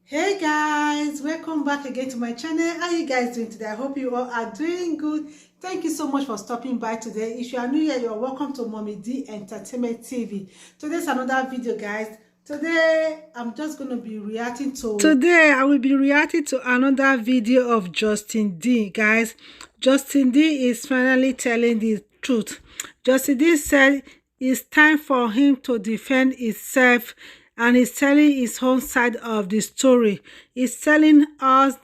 Hey guys, welcome back again to my channel. How are you guys doing today? I hope you all are doing good. Thank you so much for stopping by today. If you are new here, you're welcome to Mommy D Entertainment TV. Today's another video, guys. Today I'm just going to be reacting to I will be reacting to another video of Justin D, guys. Justin D is finally telling the truth. Justin D said it's time for him to defend himself, and he's telling his own side of the story. He's telling us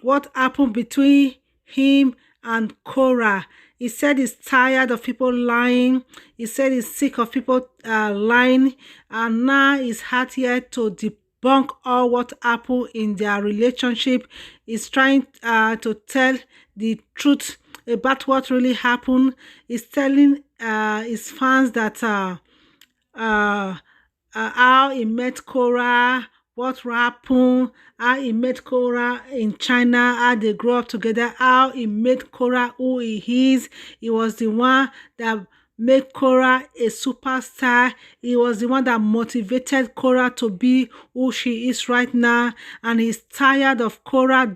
what happened between him and Cora. He said he's tired of people lying. He said he's sick of people lying, and now he's had here to debunk all what happened in their relationship. He's trying to tell the truth about what really happened. He's telling his fans that uh, how he met Cora, what happened, how he met Cora in China, how they grew up together, how he made Cora who he is. He was the one that made Cora a superstar. He was the one that motivated Cora to be who she is right now. And he's tired of Cora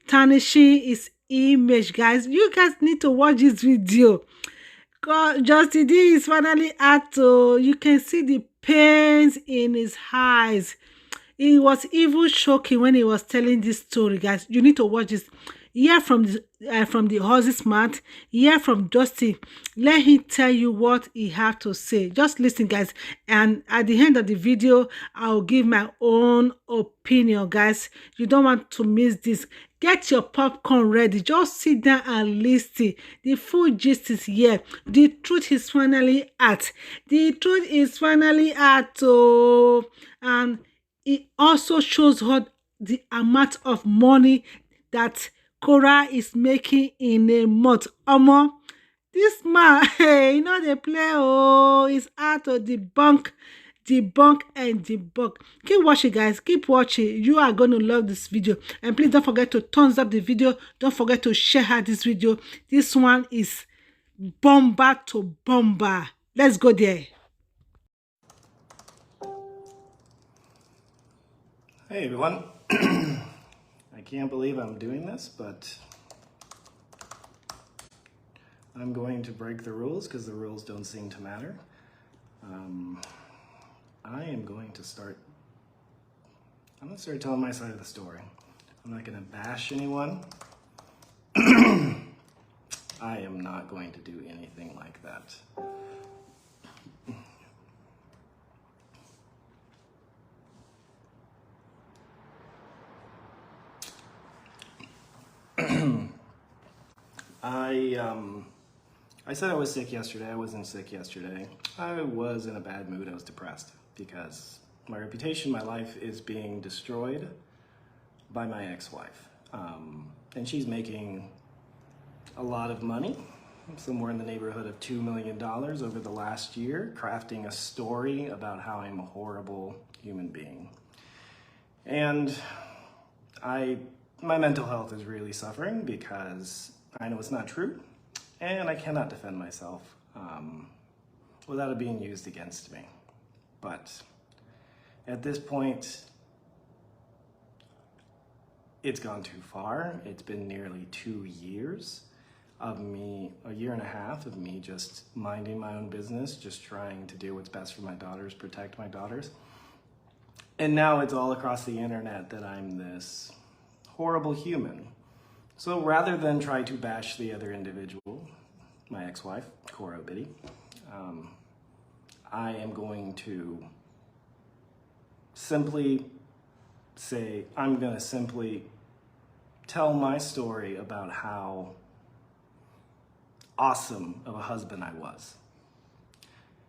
tarnishing his image, guys. You guys need to watch this video. God, Justin D is finally out to, you can see the pains in his eyes. It was even shocking when he was telling this story, guys. You need to watch this. Hear from the horse's mouth. Hear from Justin. Let him tell you what he have to say. Just listen, guys. And at the end of the video, I'll give my own opinion, guys. You don't want to miss this. Get your popcorn ready. Just sit down and listen. The full gist is here. The truth is finally out. The truth is finally out. Oh, and it also shows what the amount of money that Cora is making in a month. Omo, this man, hey, you know they play. Oh, is out to debunk and debunk. Keep watching, guys. Keep watching. You are going to love this video. And please don't forget to thumbs up the video. Don't forget to share out this video. This one is bomber to bomber. Let's go there. Hey everyone, I can't believe I'm doing this, but I'm going to break the rules because the rules don't seem to matter. I am going to start telling my side of the story. I'm not going to bash anyone. I am not going to do anything like that. I said I was sick yesterday. I wasn't sick yesterday. I was in a bad mood. I was depressed because my reputation, my life is being destroyed by my ex-wife. And she's making a lot of money, somewhere in the neighborhood of $2 million over the last year, crafting a story about how I'm a horrible human being. And my mental health is really suffering because I know it's not true, and I cannot defend myself without it being used against me. But at this point, it's gone too far. It's been nearly 2 years of me, a year and a half of me just minding my own business, just trying to do what's best for my daughters, protect my daughters. And now it's all across the internet that I'm this horrible human. So rather than try to bash the other individual, my ex-wife, Cora Biddy, I am going to simply say, I'm going to simply tell my story about how awesome of a husband I was.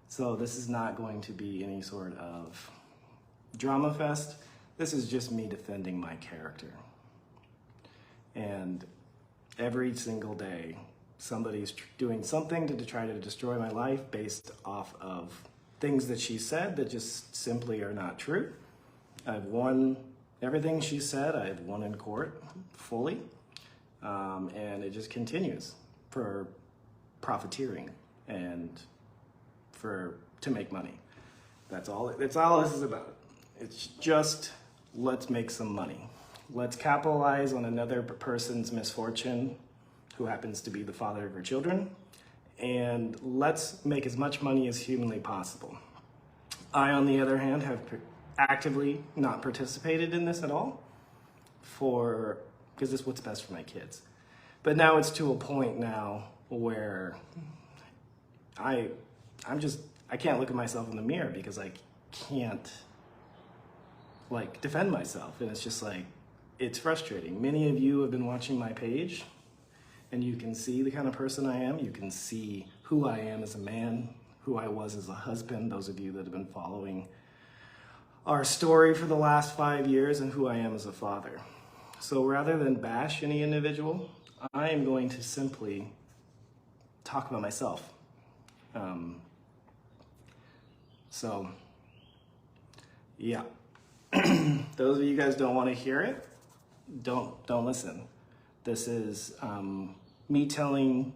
So this is not going to be any sort of drama fest. This is just me defending my character. And every single day, somebody's doing something to try to destroy my life based off of things that she said that just simply are not true. I've won everything she said. I've won in court fully. And it just continues for profiteering and to make money. That's all this is about. It's just, let's make some money. Let's capitalize on another person's misfortune who happens to be the father of her children, and let's make as much money as humanly possible. I, on the other hand, have actively not participated in this at all because it's what's best for my kids. But now it's to a point now where I can't look at myself in the mirror because I can't like defend myself. And it's just like, it's frustrating. Many of you have been watching my page and you can see the kind of person I am. You can see who I am as a man, who I was as a husband, those of you that have been following our story for the last 5 years, and who I am as a father. So rather than bash any individual, I am going to simply talk about myself. So, yeah. Those of you guys don't want to hear it, don't listen. This is me telling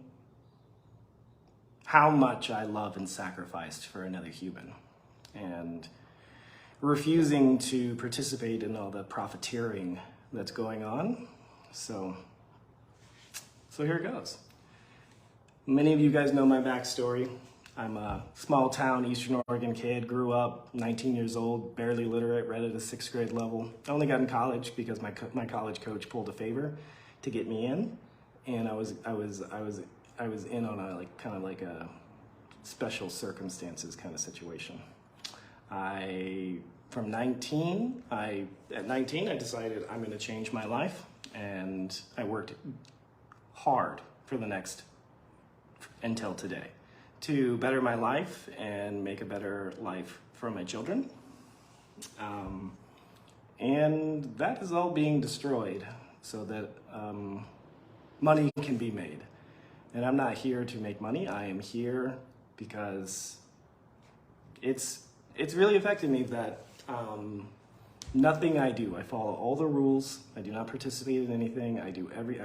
how much I love and sacrificed for another human, and refusing to participate in all the profiteering that's going on. So here it goes. Many of you guys know my backstory. I'm a small town Eastern Oregon kid, grew up 19 years old, barely literate, read at a 6th grade level. I only got in college because my college coach pulled a favor to get me in, and I was in on a kind of like a special circumstances kind of situation. At 19, I decided I'm going to change my life, and I worked hard for until today, to better my life and make a better life for my children. And that is all being destroyed so that money can be made. And I'm not here to make money. I am here because it's really affected me that nothing I do, I follow all the rules. I do not participate in anything. I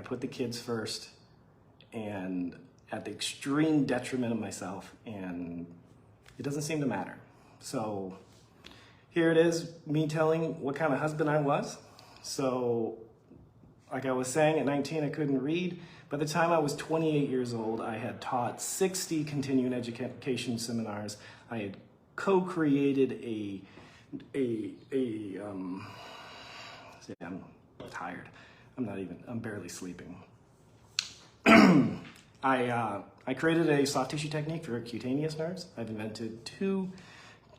put the kids first, and at the extreme detriment of myself, and it doesn't seem to matter. So here it is, me telling what kind of husband I was. So like I was saying, at 19 I couldn't read. By the time I was 28 years old, I had taught 60 continuing education seminars. I had co-created I'm tired. I'm barely sleeping. I created a soft tissue technique for cutaneous nerves. I've invented 2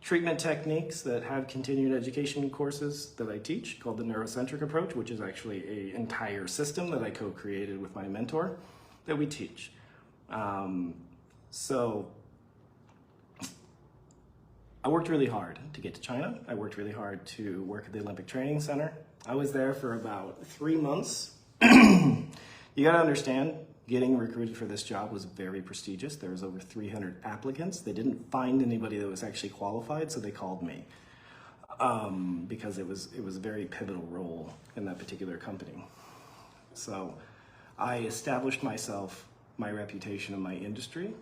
treatment techniques that have continuing education courses that I teach, called the neurocentric approach, which is actually an entire system that I co-created with my mentor that we teach. So I worked really hard to get to China. I worked really hard to work at the Olympic Training Center. I was there for about 3 months. You gotta understand, getting recruited for this job was very prestigious. There was over 300 applicants. They didn't find anybody that was actually qualified, so they called me because it was a very pivotal role in that particular company. So I established myself, my reputation in my industry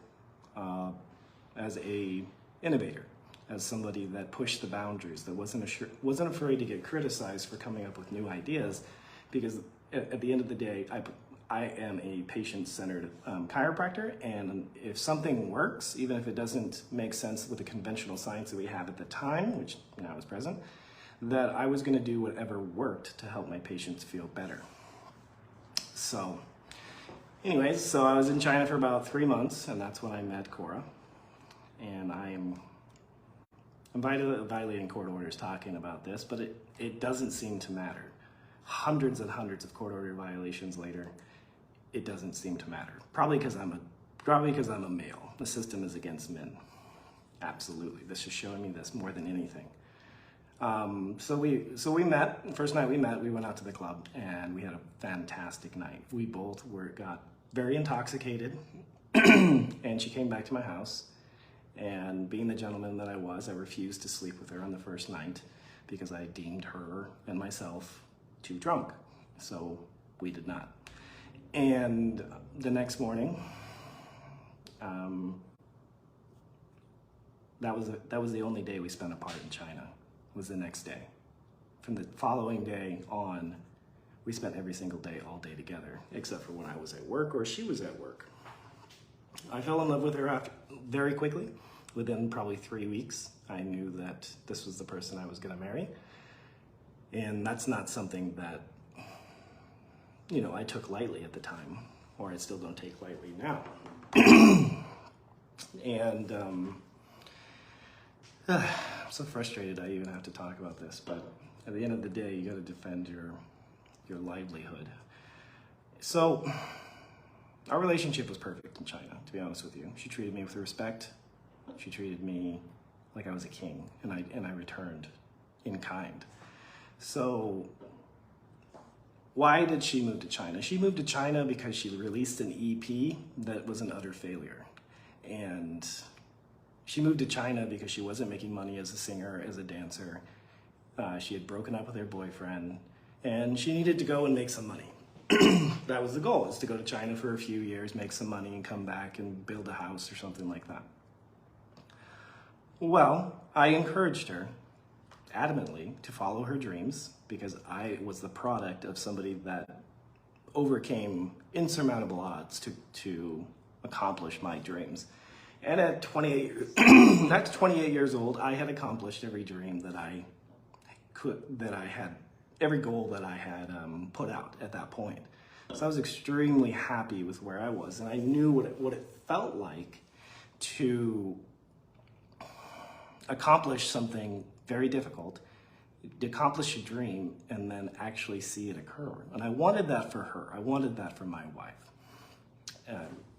as a innovator, as somebody that pushed the boundaries, that wasn't afraid to get criticized for coming up with new ideas, because at the end of the day, I am a patient-centered chiropractor, and if something works, even if it doesn't make sense with the conventional science that we have at the time, which now is present, that I was going to do whatever worked to help my patients feel better. So anyways, so I was in China for about 3 months, and that's when I met Cora, and I'm violating court orders talking about this, but it doesn't seem to matter. Hundreds and hundreds of court order violations later, it doesn't seem to matter. Probably because I'm a male. The system is against men. Absolutely. This is showing me this more than anything. So we met. First night we met, we went out to the club and we had a fantastic night. We both got very intoxicated, and she came back to my house. And being the gentleman that I was, I refused to sleep with her on the first night because I deemed her and myself too drunk. So we did not. And the next morning, that was the only day we spent apart in China. was the next day. From the following day on, we spent every single day, all day together, except for when I was at work or she was at work. I fell in love with her very quickly. Within probably 3 weeks, I knew that this was the person I was gonna marry. And that's not something that, you know, I took lightly at the time, or I still don't take lightly now. And I'm so frustrated I even have to talk about this, but at the end of the day, you gotta defend your livelihood. So, our relationship was perfect in China, to be honest with you. She treated me with respect. She treated me like I was a king, and I returned in kind. So, why did she move to China? She moved to China because she released an EP that was an utter failure. And she moved to China because she wasn't making money as a singer, as a dancer. She had broken up with her boyfriend, and she needed to go and make some money. That was the goal, is to go to China for a few years, make some money, and come back and build a house or something like that. Well, I encouraged her adamantly to follow her dreams because I was the product of somebody that overcame insurmountable odds to accomplish my dreams. And at 28 years old, I had accomplished every dream that I had, every goal that I had put out at that point. So I was extremely happy with where I was, and I knew what it felt like to accomplish something very difficult, to accomplish a dream, and then actually see it occur. And I wanted that for her. I wanted that for my wife,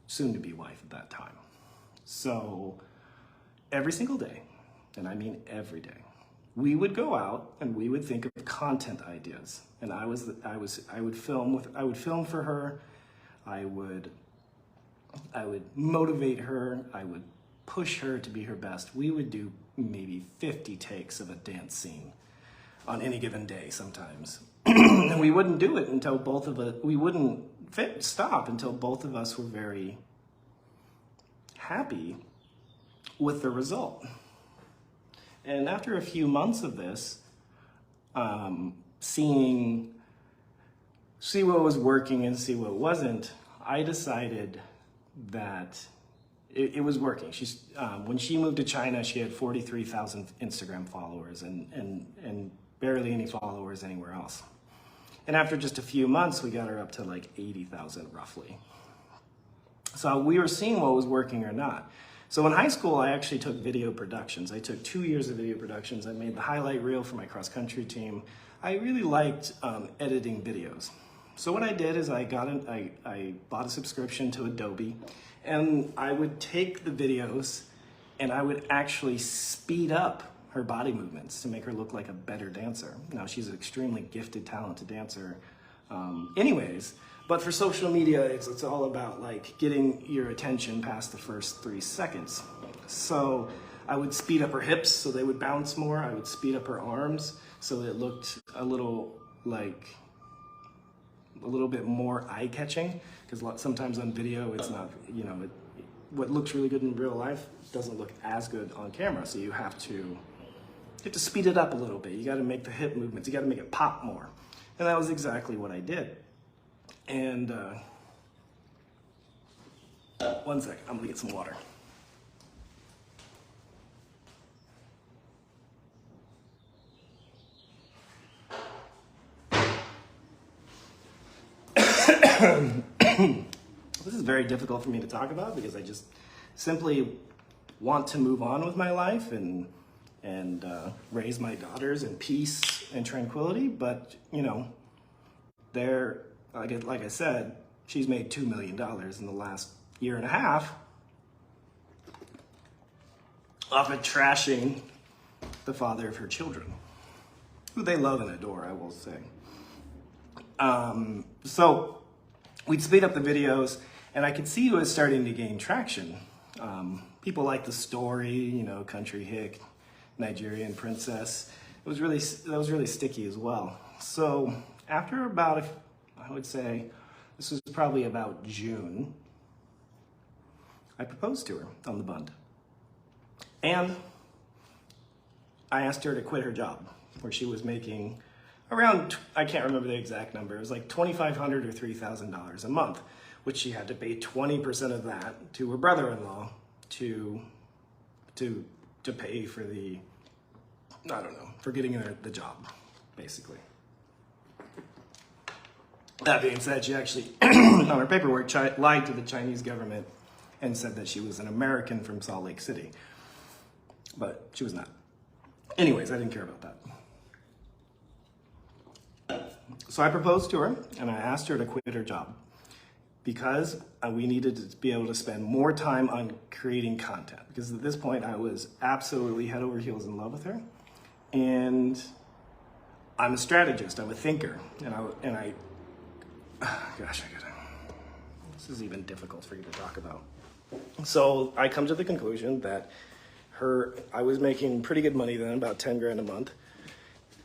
soon-to-be wife at that time. So every single day, and I mean every day, we would go out and we would think of content ideas. And I would film for her. I would motivate her. I would push her to be her best. We would do maybe 50 takes of a dance scene on any given day sometimes. And we wouldn't do it until we wouldn't stop until both of us were very happy with the result. And after a few months of this, see what was working and see what wasn't, I decided that it was working. When she moved to China, she had 43,000 Instagram followers and barely any followers anywhere else. And after just a few months, we got her up to like 80,000 roughly. So we were seeing what was working or not. So in high school, I actually took video productions. I took 2 years of video productions. I made the highlight reel for my cross-country team. I really liked editing videos. So what I did is I bought a subscription to Adobe, and I would take the videos and I would actually speed up her body movements to make her look like a better dancer. Now, she's an extremely gifted, talented dancer anyways, but for social media, it's all about like getting your attention past the first 3 seconds. So I would speed up her hips so they would bounce more. I would speed up her arms so it looked a little bit more eye-catching, because sometimes on video it's not, what looks really good in real life doesn't look as good on camera. So you have to speed it up a little bit. You got to make the hip movements. You got to make it pop more. And that was exactly what I did. And one sec, I'm gonna get some water. This is very difficult for me to talk about because I just simply want to move on with my life and raise my daughters in peace and tranquility. But like I said, she's made $2 million in the last year and a half off of trashing the father of her children, who they love and adore, I will say. So we'd speed up the videos, and I could see it was starting to gain traction. People like the story, country hick, Nigerian princess. That was really sticky as well. So after about, I would say, this was probably about June, I proposed to her on the bund. And I asked her to quit her job where she was making around, I can't remember the exact number, it was like $2,500 or $3,000 a month, which she had to pay 20% of that to her brother-in-law to pay for the, I don't know, for getting her the job, basically. That being said, she actually, on her paperwork, lied to the Chinese government and said that she was an American from Salt Lake City. But she was not. Anyways, I didn't care about that. So I proposed to her and I asked her to quit her job because we needed to be able to spend more time on creating content. Because at this point, I was absolutely head over heels in love with her. And I'm a strategist, I'm a thinker. Gosh, this is even difficult for you to talk about. So I come to the conclusion that I was making pretty good money then, about 10 grand a month,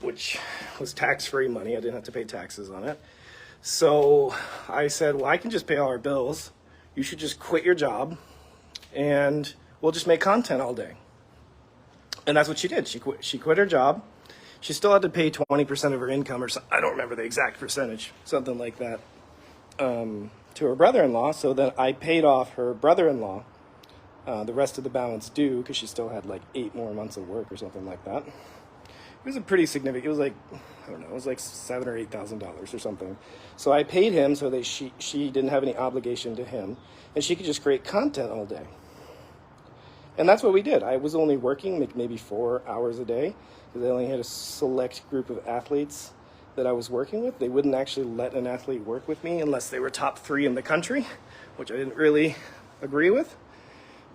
which was tax-free money. I didn't have to pay taxes on it. So I said, well, I can just pay all our bills. You should just quit your job and we'll just make content all day. And that's what she did. She quit her job. She still had to pay 20% of her income, or I don't remember the exact percentage, something like that, to her brother-in-law. So then I paid off her brother-in-law the rest of the balance due, because she still had like 8 more months of work or something like that. It was a pretty significant, it was like, I don't know, it was like $7,000 or $8,000 or something. So I paid him so that she didn't have any obligation to him, and she could just create content all day. And that's what we did. I was only working maybe 4 hours a day, because I only had a select group of athletes that I was working with. They wouldn't actually let an athlete work with me unless they were top 3 in the country, which I didn't really agree with,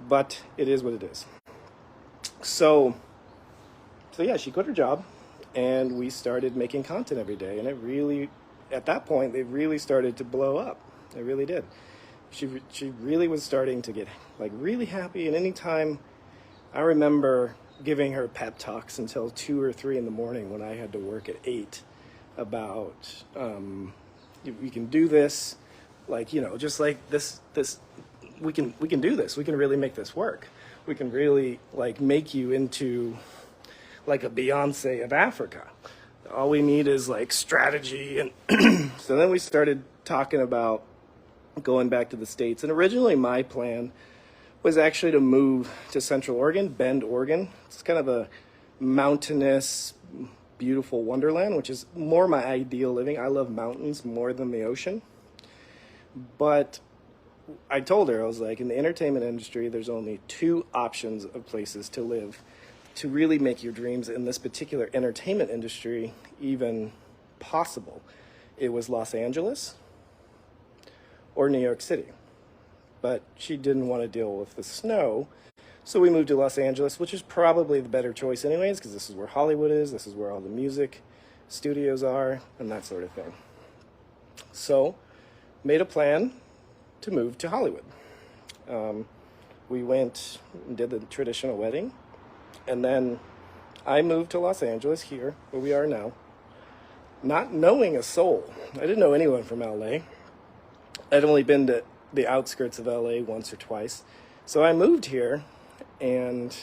but it is what it is. So yeah, she quit her job and we started making content every day. And it really, at that point, they really started to blow up. They really did. She really was starting to get like really happy. And anytime, I remember giving her pep talks until 2 or 3 in the morning when I had to work at 8 about, we can do this, like, you know, just like this, we can do this. We can really make this work. We can really like make you into like a Beyonce of Africa. All we need is like strategy. And so then we started talking about going back to the States. And originally my plan was actually to move to Central Oregon, Bend, Oregon. It's kind of a mountainous, beautiful wonderland, which is more my ideal living. I love mountains more than the ocean. But I told her, I was like, in the entertainment industry, there's only 2 options of places to live to really make your dreams in this particular entertainment industry even possible. It was Los Angeles or New York City. But she didn't want to deal with the snow, so we moved to Los Angeles, which is probably the better choice anyways, because this is where Hollywood is, this is where all the music studios are, and that sort of thing. So, made a plan to move to Hollywood. We went and did the traditional wedding, and then I moved to Los Angeles, here, where we are now, not knowing a soul. I didn't know anyone from LA. I'd only been to the outskirts of LA once or twice. So I moved here, and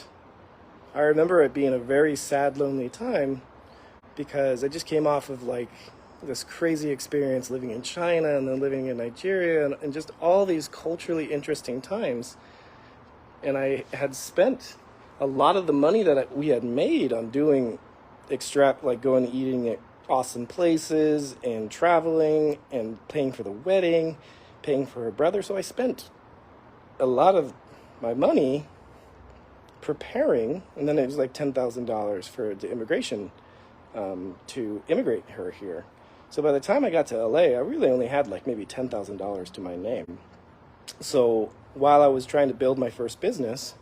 I remember it being a very sad, lonely time, because I just came off of like this crazy experience living in China and then living in Nigeria and just all these culturally interesting times. And I had spent a lot of the money that we had made on doing like going and eating at awesome places and traveling and paying for the wedding, paying for her brother. So I spent a lot of my money preparing, and then it was like $10,000 for the immigration to immigrate her here. So by the time I got to LA, I really only had like maybe $10,000 to my name. So while I was trying to build my first business,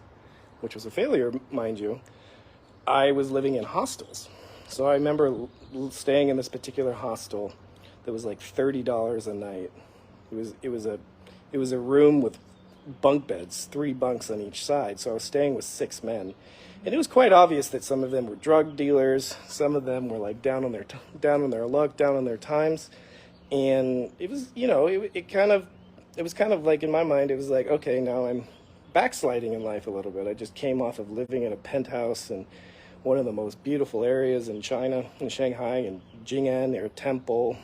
which was a failure, mind you, I was living in hostels. So I remember staying in this particular hostel that was like $30 a night. It was a room with bunk beds, 3 bunks on each side. So I was staying with 6 men, and it was quite obvious that some of them were drug dealers, some of them were like down on their luck, down on their times, and it was, you know, it was kind of like, in my mind, it was like, okay, now I'm backsliding in life a little bit. I just came off of living in a penthouse and one of the most beautiful areas in China, in Shanghai, in Jing'an, near a temple.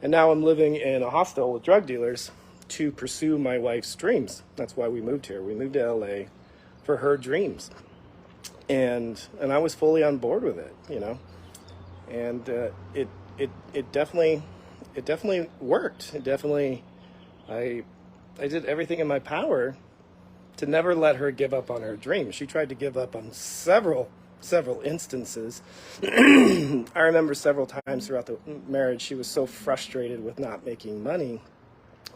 And now I'm living in a hostel with drug dealers to pursue my wife's dreams. That's why we moved here. We moved to LA for her dreams. And I was fully on board with it, you know. And it definitely worked. It definitely, I did everything in my power to never let her give up on her dreams. She tried to give up on several instances. I remember several times throughout the marriage, she was so frustrated with not making money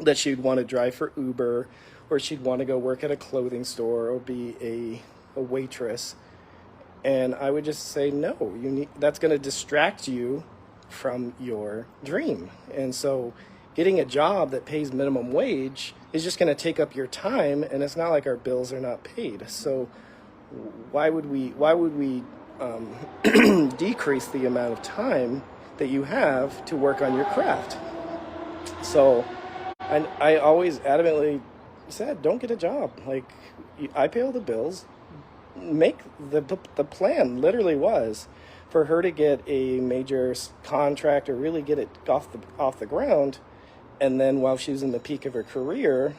that she'd want to drive for Uber, or she'd want to go work at a clothing store or be a waitress. And I would just say, no, that's going to distract you from your dream. And so getting a job that pays minimum wage is just going to take up your time, and it's not like our bills are not paid. So why would we decrease the amount of time that you have to work on your craft? So I always adamantly said, don't get a job. Like, I pay all the bills. Make the plan literally was for her to get a major contract or really get it off the ground. And then while she was in the peak of her career,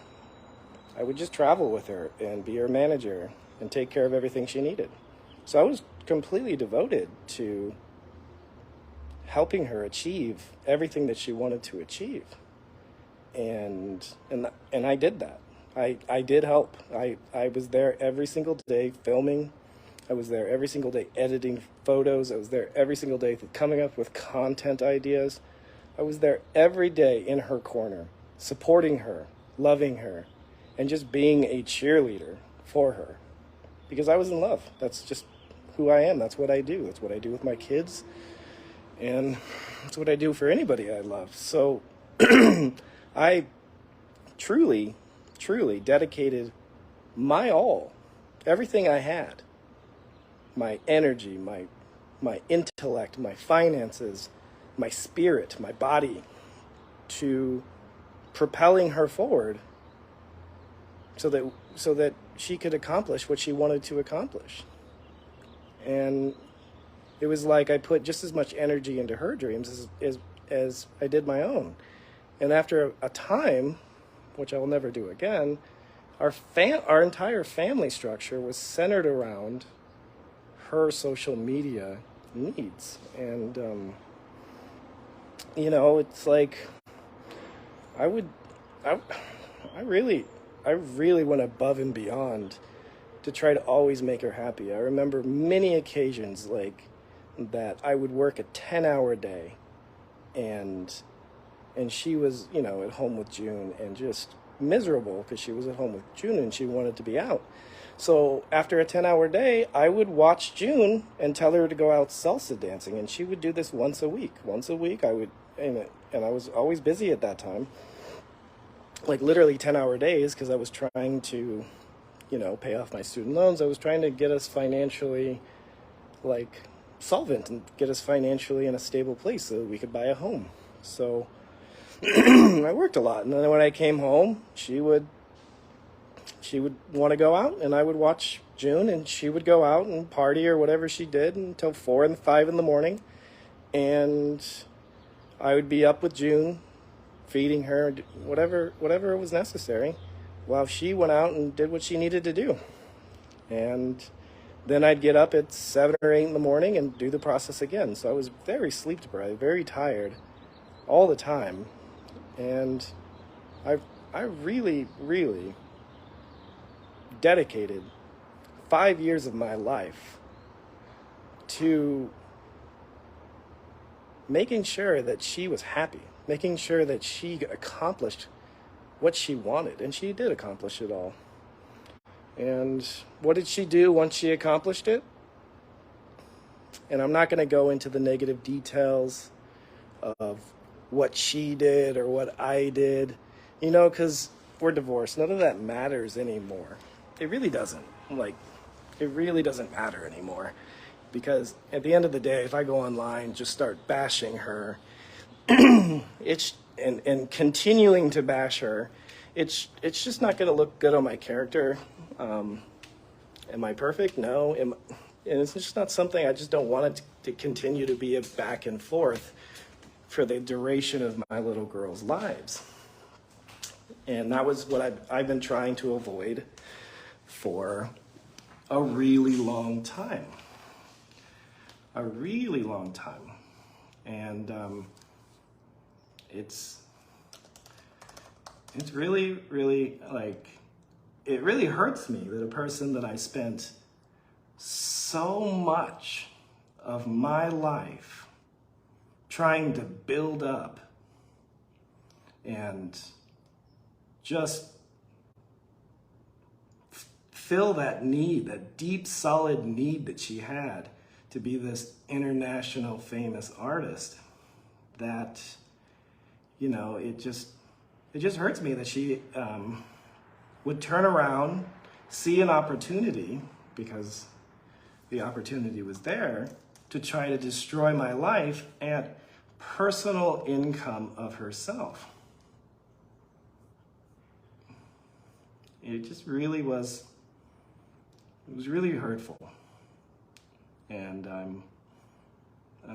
I would just travel with her and be her manager and take care of everything she needed. So I was completely devoted to helping her achieve everything that she wanted to achieve. And I did that. I did help. I was there every single day filming. I was there every single day editing photos. I was there every single day coming up with content ideas. I was there every day in her corner, supporting her, loving her, and just being a cheerleader for her. Because I was in love. That's just who I am. That's what I do. That's what I do with my kids. And that's what I do for anybody I love. So I truly dedicated my all, everything I had, my energy, my intellect, my finances, my spirit, my body, to propelling her forward so that she could accomplish what she wanted to accomplish. And it was like I put just as much energy into her dreams as I did my own. And after a time, which I will never do again, our entire family structure was centered around her social media needs. And you know, it's like I really went above and beyond to try to always make her happy. I remember many occasions like that I would work a 10-hour day, and she was, you know, at home with June and just miserable because she was at home with June and she wanted to be out. So after a 10-hour day, I would watch June and tell her to go out salsa dancing, and she would do this once a week. Once a week, I would, and I was always busy at that time, like literally 10-hour days, because I was trying to, you know, pay off my student loans. I was trying to get us financially, like, solvent and get us financially in a stable place so that we could buy a home. So I worked a lot, and then when I came home, she would want to go out, and I would watch June, and she would go out and party or whatever she did until 4 and 5 in the morning, and I would be up with June, feeding her, whatever was necessary, while she went out and did what she needed to do. And then I'd get up at 7 or 8 in the morning and do the process again. So I was very sleep deprived, very tired all the time. And I really dedicated 5 years of my life to making sure that she was happy, making sure that she accomplished what she wanted, and she did accomplish it all. And what did she do once she accomplished it? And I'm not going to go into the negative details of what she did or what I did, you know, because we're divorced. None of that matters anymore. It really doesn't. It really doesn't matter anymore. Because at the end of the day, if I go online, just start bashing her, and continuing to bash her, it's just not going to look good on my character. Am I perfect? No. And it's just not something, I just don't want it to continue to be a back and forth for the duration of my little girls' lives. And that was what I've been trying to avoid for a really long time. A really long time. And it's really, really, like, it really hurts me that a person that I spent so much of my life trying to build up and just fill that need, that deep, solid need that she had to be this international famous artist, that, you know, it just hurts me that she would turn around, see an opportunity, because the opportunity was there, to try to destroy my life at personal income of herself. It just really was, it was really hurtful. And I'm I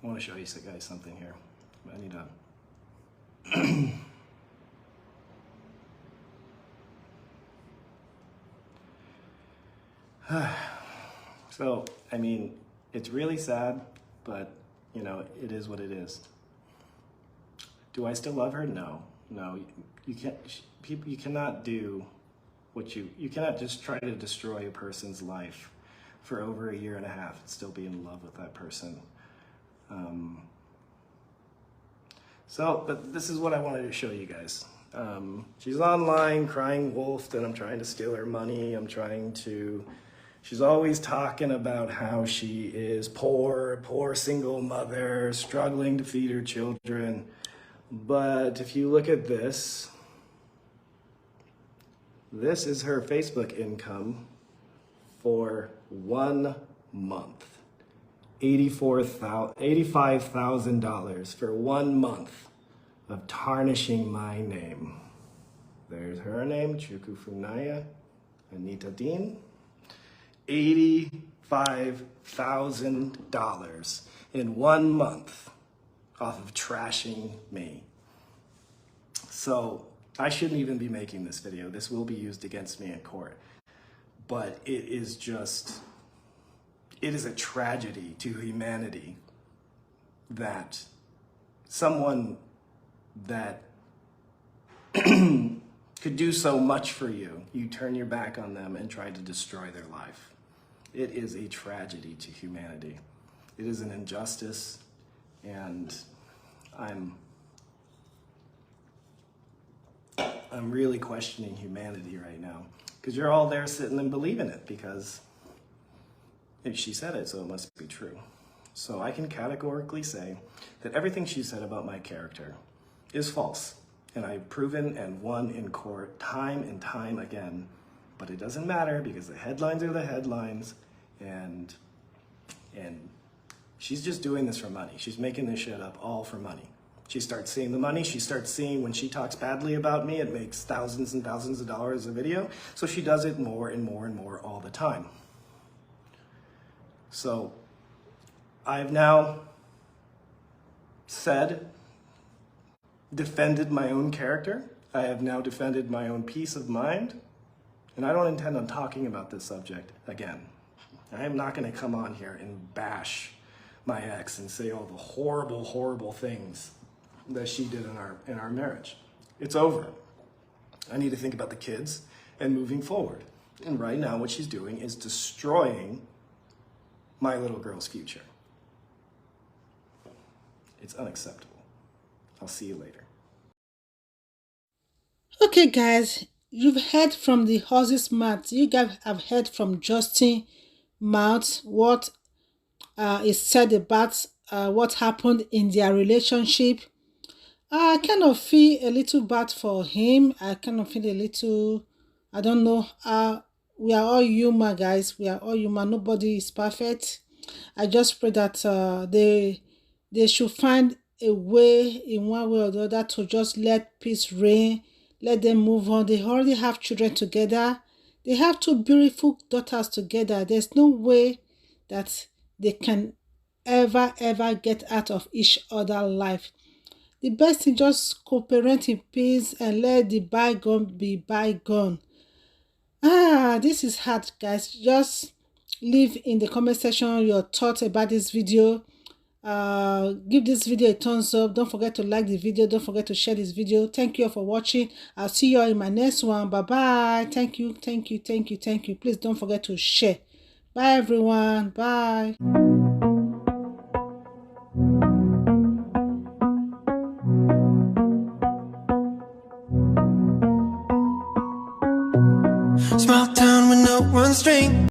want to show you guys something here. I need to. So, I mean, it's really sad, but, you know, it is what it is. Do I still love her? No. No, you can't. You cannot do what you cannot just try to destroy a person's life for over a year and a half and still be in love with that person. But this is what I wanted to show you guys. She's online crying wolf that I'm trying to steal her money. She's always talking about how she is poor single mother, struggling to feed her children. But if you look at this is her Facebook income for 1 month. $85,000 for 1 month of tarnishing my name. There's her name, Chuku Funaya, Anita Dean. $85,000 in 1 month off of trashing me. So I shouldn't even be making this video. This will be used against me in court. But it is a tragedy to humanity that someone that could do so much for you, you turn your back on them and try to destroy their life. It is a tragedy to humanity. It is an injustice, and I'm really questioning humanity right now, because you're all there sitting and believing it, because if she said it, so it must be true. So I can categorically say that everything she said about my character is false, and I've proven and won in court time and time again. But it doesn't matter, because the headlines are the headlines, and she's just doing this for money. She's making this shit up all for money. She starts seeing the money. She starts seeing when she talks badly about me, it makes thousands and thousands of dollars a video. So she does it more and more and more all the time. So I've now defended my own character. I have now defended my own peace of mind. And I don't intend on talking about this subject again. I am not going to come on here and bash my ex and say all the horrible, horrible things that she did in our marriage. It's over. I need to think about the kids and moving forward. And right now what she's doing is destroying my little girl's future. It's unacceptable. I'll see you later. Okay, guys, you've heard from the horse's mouth. You guys have heard from Justin mouth what is said about what happened in their relationship. I kind of feel a little bad for him. I kind of feel a little, I don't know. We are all human, guys. We are all human. Nobody is perfect. I just pray that they should find a way, in one way or the other, to just let peace reign, let them move on. They already have children together. They have two beautiful daughters together. There's no way that they can ever get out of each other's life. The best thing, just cooperate in peace and let the bygone be bygone. This is hard, guys. Just leave in the comment section your thoughts about this video. Give this video a thumbs up. Don't forget to like the video. Don't forget to share this video. Thank you all for watching. I'll see you all in my next one. Bye bye. Thank you. Please don't forget to share. Bye everyone. Bye.